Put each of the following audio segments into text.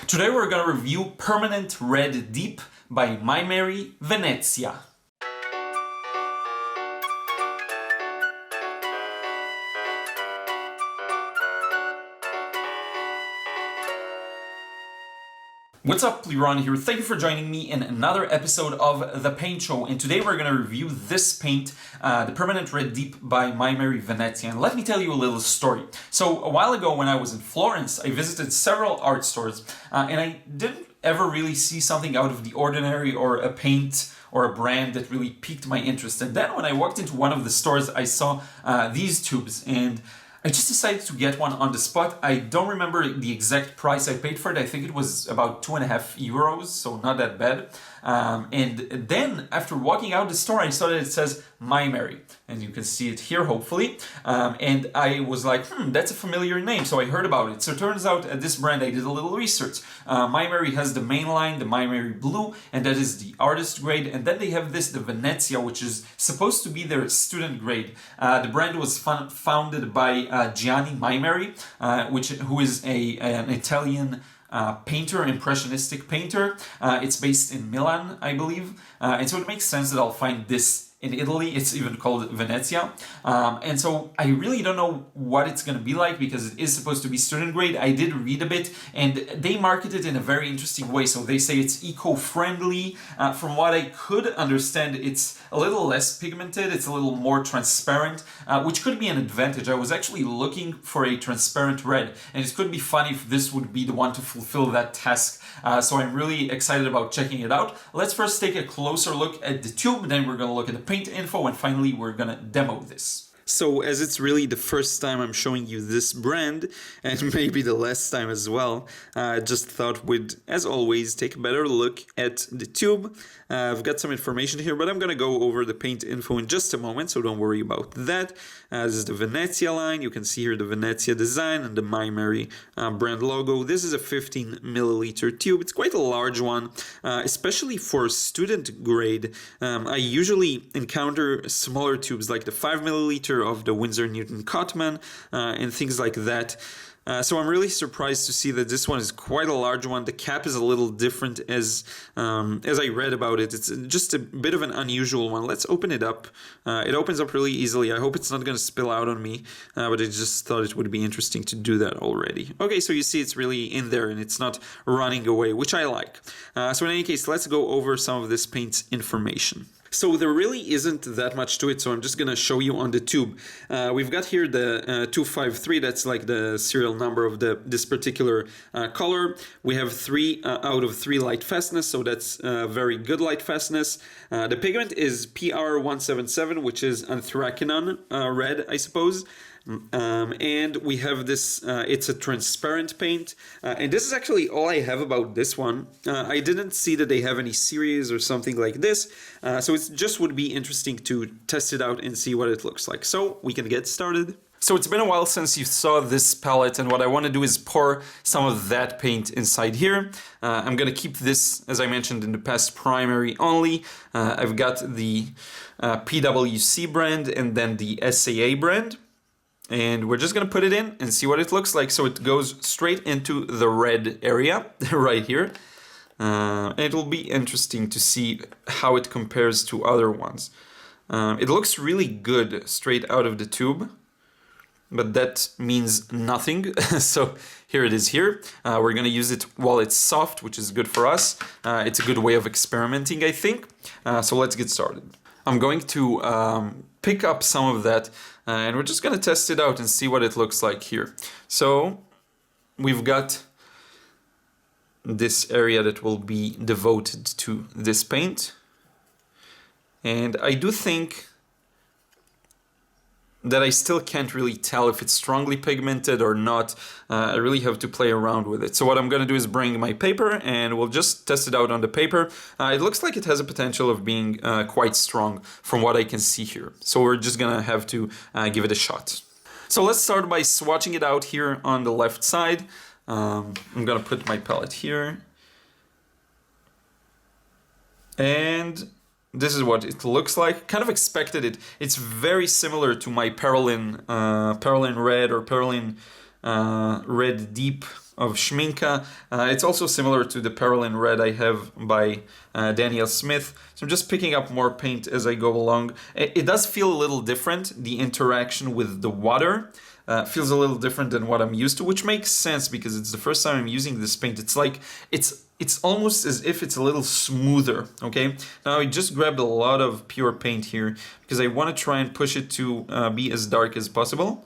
Today we're going to review Permanent Red Deep by Maimeri Venezia. What's up, Liron here. Thank you for joining me in another episode of The Paint Show. And today we're going to review this paint, the Permanent Red Deep by Maimeri Venezia. And let me tell you a little story. So a while ago when I was in Florence, I visited several art stores and I didn't ever really see something out of the ordinary or a paint or a brand that really piqued my interest. And then when I walked into one of the stores, I saw these tubes and I just decided to get one on the spot. I don't remember the exact price I paid for it. I think it was about €2.50, so not that bad. And then after walking out the store, I saw that it says Maimeri, and you can see it here, hopefully. And I was like, that's a familiar name, so I heard about it. So it turns out at this brand, I did a little research. Maimeri has the main line, the Maimeri Blu, and that is the artist grade. And then they have this, the Venezia, which is supposed to be their student grade. The brand was founded by Gianni Maimeri, who is an Italian painter, impressionistic painter. It's based in Milan, I believe. And so it makes sense that I'll find this in Italy. It's even called Venezia. And so I really don't know what it's going to be like because it is supposed to be student grade. I did read a bit and they market it in a very interesting way. So they say it's eco-friendly. From what I could understand, it's a little less pigmented. It's a little more transparent, which could be an advantage. I was actually looking for a transparent red and it could be fun if this would be the one to fulfill that task. So I'm really excited about checking it out. Let's first take a closer look at the tube, then we're going to look at the paint info, and finally we're going to demo this. So as it's really the first time I'm showing you this brand, and maybe the last time as well, I just thought we'd, as always, take a better look at the tube. I've got some information here, but I'm going to go over the paint info in just a moment, so don't worry about that. This is the Venezia line. You can see here the Venezia design and the Maimeri brand logo. This is a 15 milliliter tube. It's quite a large one, especially for student grade. I usually encounter smaller tubes like the 5 milliliter of the Winsor Newton Cotman and things like that. So I'm really surprised to see that this one is quite a large one. The cap is a little different as I read about it. It's just a bit of an unusual one. Let's open it up. It opens up really easily. I hope it's not going to spill out on me, but I just thought it would be interesting to do that already. Okay, so you see it's really in there and it's not running away, which I like. So in any case, let's go over some of this paint's information. So there really isn't that much to it, so I'm just going to show you on the tube. We've got here the 253, that's like the serial number of this particular color. We have 3 out of 3 light fastness, so that's very good light fastness. The pigment is PR177, which is anthraquinone red, I suppose. And we have this, it's a transparent paint, and this is actually all I have about this one. I didn't see that they have any series or something like this, so it just would be interesting to test it out and see what it looks like. So we can get started. So it's been a while since you saw this palette, and what I want to do is pour some of that paint inside here. I'm going to keep this, as I mentioned in the past, primary only. I've got the PWC brand and then the SAA brand. And we're just going to put it in and see what it looks like. So it goes straight into the red area right here. And it will be interesting to see how it compares to other ones. It looks really good straight out of the tube, but that means nothing. So here it is here. We're going to use it while it's soft, which is good for us. It's a good way of experimenting, I think. So let's get started. I'm going to pick up some of that and we're just going to test it out and see what it looks like here. So we've got this area that will be devoted to this paint. And I do think that I still can't really tell if it's strongly pigmented or not. I really have to play around with it. So what I'm going to do is bring my paper and we'll just test it out on the paper. It looks like it has a potential of being quite strong from what I can see here. So we're just going to have to give it a shot. So let's start by swatching it out here on the left side. I'm going to put my palette here. And this is what it looks like. Kind of expected it. It's very similar to my Perlin Red or Perlin Red Deep of Schminka. It's also similar to the Parallel Red I have by Daniel Smith. So I'm just picking up more paint as I go along. It does feel a little different, the interaction with the water. Feels a little different than what I'm used to, which makes sense because it's the first time I'm using this paint. It's like, it's almost as if it's a little smoother, okay? Now I just grabbed a lot of pure paint here because I want to try and push it to be as dark as possible.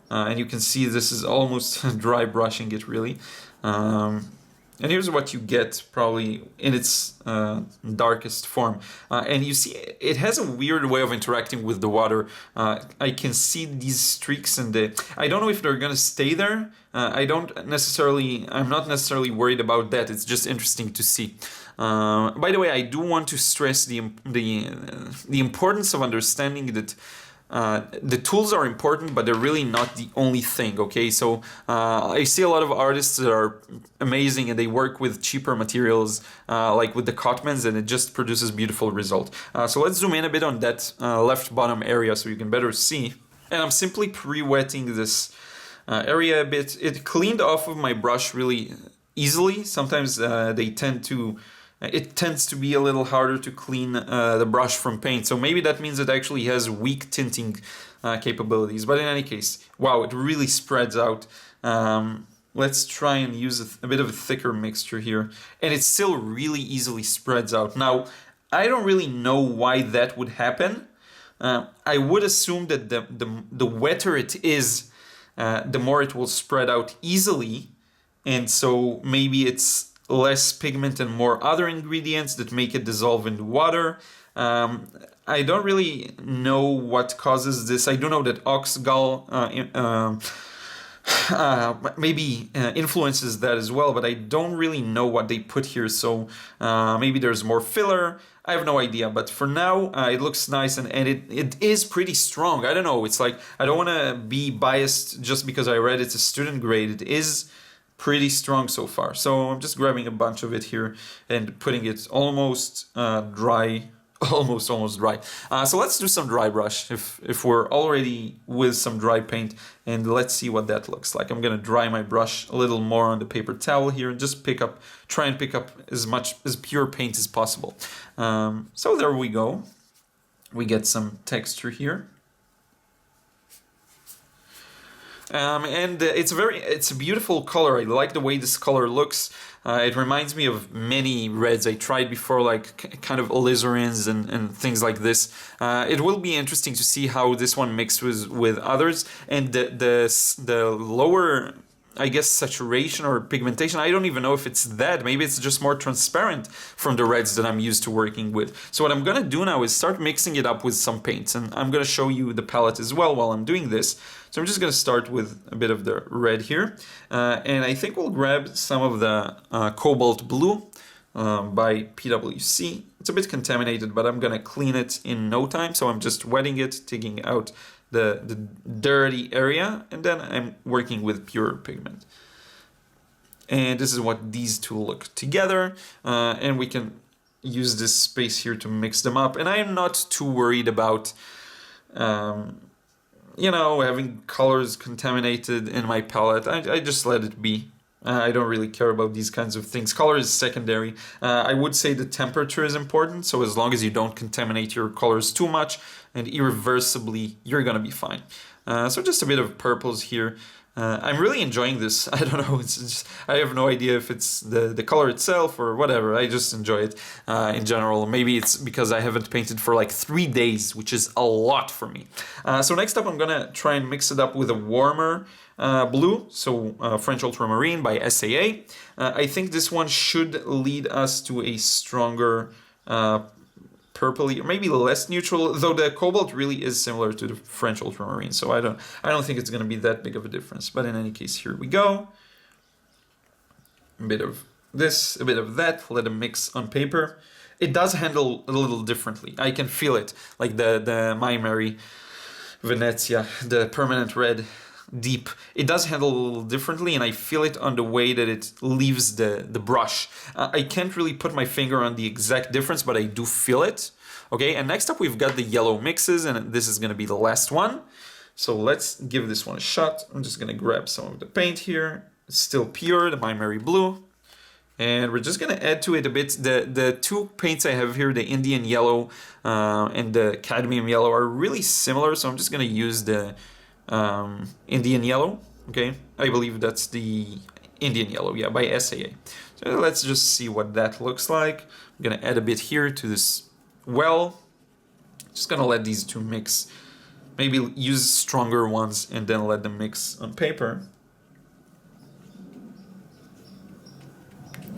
And you can see this is almost dry brushing it really. And here's what you get probably in its darkest form. And you see it has a weird way of interacting with the water. I can see these streaks and I don't know if they're gonna stay there. I'm not necessarily worried about that. It's just interesting to see. By the way, I do want to stress the importance of understanding that the tools are important, but they're really not the only thing, okay? So I see a lot of artists that are amazing and they work with cheaper materials, like with the Cadmiums, and it just produces beautiful result. So let's zoom in a bit on that left bottom area so you can better see. And I'm simply pre-wetting this area a bit. It cleaned off of my brush really easily. Sometimes it tends to be a little harder to clean the brush from paint. So maybe that means it actually has weak tinting capabilities. But in any case, wow, it really spreads out. Let's try and use a bit of a thicker mixture here. And it still really easily spreads out. Now, I don't really know why that would happen. I would assume that the wetter it is, the more it will spread out easily. And so maybe it's less pigment and more other ingredients that make it dissolve in the water. I don't really know what causes this. I do know that oxgall maybe influences that as well, but I don't really know what they put here. So maybe there's more filler. I have no idea, but for now it looks nice and it is pretty strong. I don't know, it's like, I don't want to be biased just because I read it's a student grade. It is pretty strong so far. So I'm just grabbing a bunch of it here and putting it almost dry, almost dry. So let's do some dry brush if we're already with some dry paint, and let's see what that looks like. I'm gonna dry my brush a little more on the paper towel here and just try and pick up as much as pure paint as possible. So there we go. We get some texture here. And it's a beautiful color. I like the way this color looks. It reminds me of many reds I tried before, like kind of alizarins and things like this. It will be interesting to see how this one mixes with others. And the lower, I guess, saturation or pigmentation, I don't even know if it's that. Maybe it's just more transparent from the reds that I'm used to working with. So what I'm gonna do now is start mixing it up with some paints, and I'm gonna show you the palette as well while I'm doing this. So I'm just gonna start with a bit of the red here, and I think we'll grab some of the Cobalt Blue by PwC. It's a bit contaminated, but I'm gonna clean it in no time. So I'm just wetting it, taking out the dirty area, and then I'm working with pure pigment. And this is what these two look together, and we can use this space here to mix them up. And I am not too worried about you know, having colors contaminated in my palette. I just let it be. I don't really care about these kinds of things. Color is secondary. I would say the temperature is important, so as long as you don't contaminate your colors too much and irreversibly, you're gonna be fine. So just a bit of purples here. I'm really enjoying this. I don't know, it's just, I have no idea if it's the color itself or whatever. I just enjoy it in general. Maybe it's because I haven't painted for like 3 days, which is a lot for me. So next up, I'm gonna try and mix it up with a warmer blue, so French Ultramarine by SAA. I think this one should lead us to a stronger purpley, or maybe less neutral, though the Cobalt really is similar to the French Ultramarine, so I don't think it's going to be that big of a difference. But in any case, here we go. A bit of this, a bit of that, let it mix on paper. It does handle a little differently. I can feel it, like the Maimeri Venezia, the permanent red deep. It does handle a little differently, and I feel it on the way that it leaves the brush. I can't really put my finger on the exact difference, but I do feel it. Okay, and next up we've got the yellow mixes, and this is going to be the last one. So let's give this one a shot. I'm just going to grab some of the paint here still pure, the Maimeri Blue. And we're just going to add to it a bit. The two paints I have here, the Indian Yellow and the Cadmium Yellow, are really similar. So I'm just going to use the Indian Yellow. Okay, I believe that's the Indian Yellow, yeah, by SAA. So let's just see what that looks like. I'm going to add a bit here to this well. Just going to let these two mix. Maybe use stronger ones and then let them mix on paper.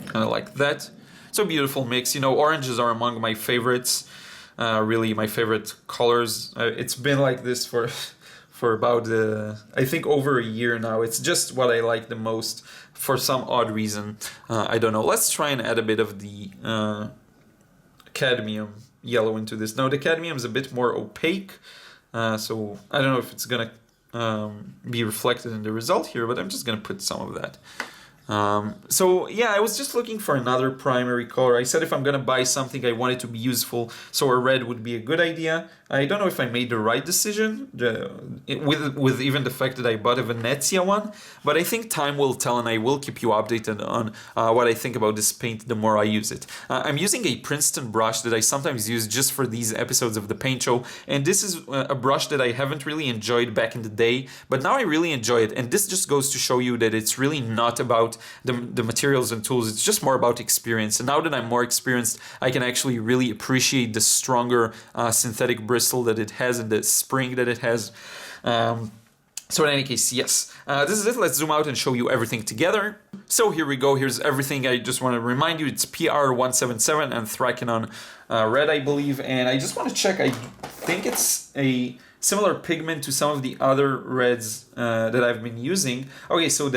Kind of like that. So beautiful mix. You know, oranges are among my favorites. Really, my favorite colors. It's been like this for about I think over a year now. It's just what I like the most for some odd reason. I don't know. Let's try and add a bit of the cadmium yellow into this. Now the cadmium is a bit more opaque, so I don't know if it's gonna be reflected in the result here, but I'm just gonna put some of that. So yeah, I was just looking for another primary color. I said if I'm gonna buy something, I want it to be useful, so a red would be a good idea. I don't know if I made the right decision with even the fact that I bought a Venezia one, but I think time will tell, and I will keep you updated on what I think about this paint the more I use it. I'm using a Princeton brush that I sometimes use just for these episodes of the paint show, and this is a brush that I haven't really enjoyed back in the day, but now I really enjoy it, and this just goes to show you that it's really not about the materials and tools, it's just more about experience. And now that I'm more experienced, I can actually really appreciate the stronger synthetic bristle that it has and the spring that it has. So in any case, yes, this is it. Let's zoom out and show you everything together. So here we go. Here's everything. I just want to remind you, it's PR177 and Thrakinon red, I believe. And I just want to check. I think it's a similar pigment to some of the other reds that I've been using. Okay, so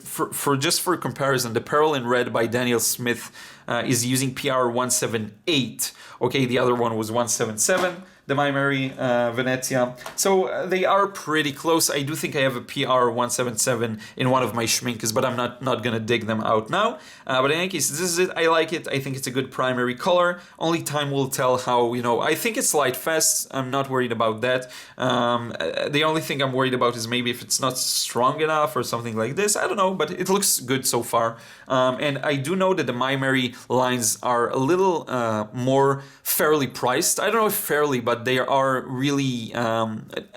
for comparison, the Pearl in Red by Daniel Smith is using PR178. Okay, the other one was 177. The Maimeri Venezia. So they are pretty close. I do think I have a PR177 in one of my schminkes, but I'm not gonna dig them out now. But in any case, this is it. I like it. I think it's a good primary color. Only time will tell how, you know, I think it's light fast. I'm not worried about that. The only thing I'm worried about is maybe if it's not strong enough or something like this. I don't know, but it looks good so far. And I do know that the Maimeri lines are a little more fairly priced. I don't know if fairly, but they are really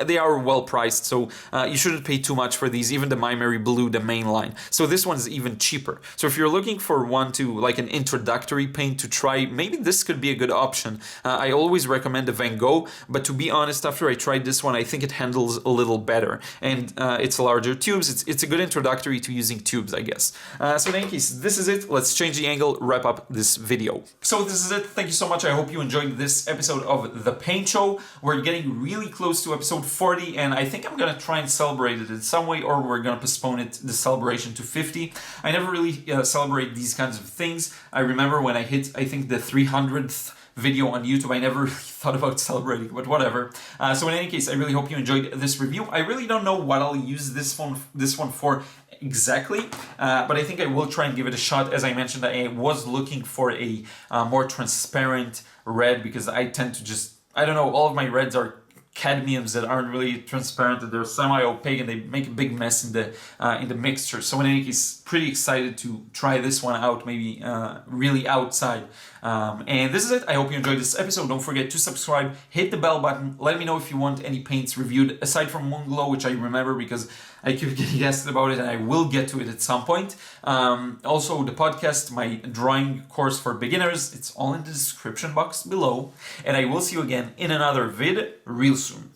they are well priced, so you shouldn't pay too much for these. Even the Maimeri Blu, the main line, so this one's even cheaper. So if you're looking for one to like an introductory paint to try, maybe this could be a good option. I always recommend the Van Gogh, but to be honest, after I tried this one, I think it handles a little better, and it's larger tubes. It's a good introductory to using tubes, I guess. So in any case, this is it. Let's change the angle, wrap up this video. So this is it. Thank you so much. I hope you enjoyed this episode of The Paint Show. We're getting really close to episode 40, and I think I'm gonna try and celebrate it in some way, or we're gonna postpone it, the celebration, to 50. I never really celebrate these kinds of things. I remember when I hit, I think, the 300th video on YouTube, I never really thought about celebrating, but whatever. So in any case, I really hope you enjoyed this review. I really don't know what I'll use this one for exactly, but I think I will try and give it a shot. As I mentioned, I was looking for a more transparent red, because I tend to just, I don't know, all of my reds are cadmiums that aren't really transparent, that they're semi-opaque, and they make a big mess in the mixture. So in any case, pretty excited to try this one out, maybe really outside. And this is it. I hope you enjoyed this episode. Don't forget to subscribe, hit the bell button. Let me know if you want any paints reviewed aside from Moonglow, which I remember because I keep getting asked about it, and I will get to it at some point. Also, the podcast, my drawing course for beginners, it's all in the description box below. And I will see you again in another vid real soon.